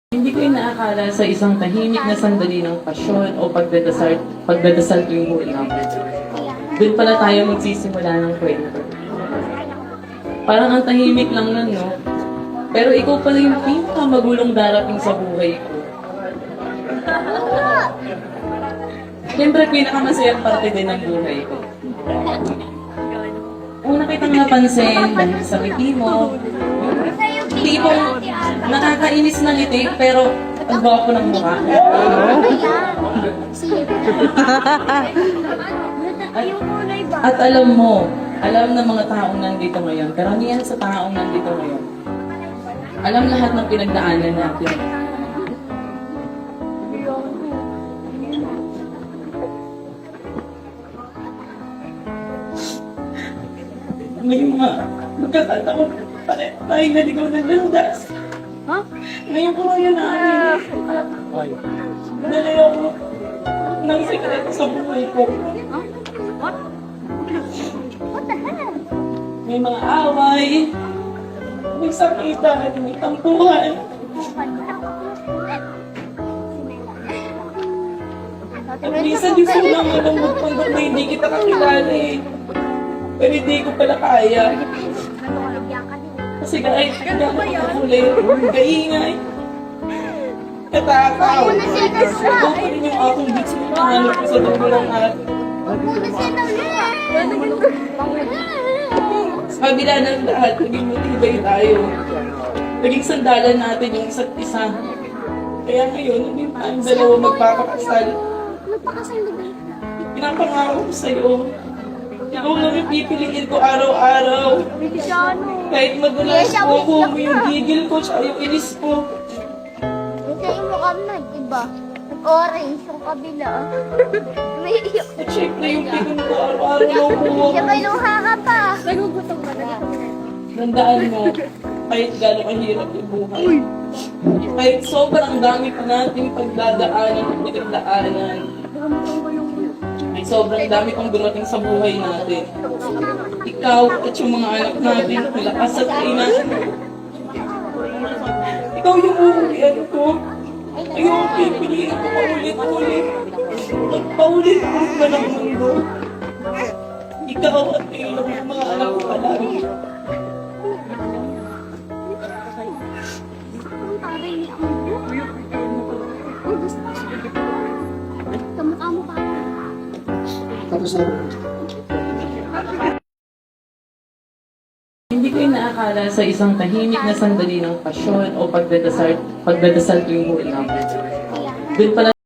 Hindi ko inaakala sa isang tahimik na sandali ng pasyon o pagdadasal tuwing hulam. Doon pala tayo magsisimula ng kwento. Parang ang tahimik lang nun, no? Pero ikaw pala yung pinakamagulong darating sa buhay ko. Siyempre, pinakamasayang parte din ng buhay ko. Una kitang napansin dahil sa ngiti mo, tipong nakakainis na ngiti, pero ang gwapo ng mukha. At alam mo, alam ng mga taong nandito ngayon, karamihan sa taong nandito ngayon, alam lahat ng pinagdaanan natin. Ngayon nga, magkakataon pa rin tayo naligaw ng landas. Ha? Ngayon ko ngayon namin. Dali ako ng sekreto sa buhay ko. Huh? What? What the hell? May mga away, may sakitan, may tampuhan. At minsan di ko lang alam magpanggap na hindi kita kakilala eh. Pero hindi ko pala kaya. Kasi kahit hindi ako makakuli, kaingay, katakaw. Ikaw pa rin yung aking bits mo nahanap ko sa dugo ng atin. Sa kabila ng lahat, naging matibay tayo. Naging sandalan natin yung isa't isa. Kaya ngayon, hindi tayong dalawa magpapakasal. Pinapangako ko sa'yo. Ikaw lang yung pipiliin ko araw-araw. Kahit magulas ko kung yung gigil ko siya, yung inis ko. Kasi yung mukha mo, diba? Orange yung kabila. May iyak. At syempre yung pikon ko araw-araw lang po. Siya may luha ka pa. Ganugutong ka na. Tandaan mo, kahit gano'ng kahirap yung buhay. Kahit sobrang dami pa nating pagdadaanan at pinagdaanan. Ay sobrang dami pang dumating sa buhay natin. Ikaw at yung mga anak natin, lakas at kainan. Ikaw yung uuwian ko. Ayaw ang pipiliin ko paulit-ulit. Paulit-ulit na ng mundo. Ikaw at yung mga anak ko palagi. Kamukha mo pa. Tapos na. Hindi ko inaakala sa isang tahimik na sandali ng pasyon o pagdadasal tuwing hulam. Doon pala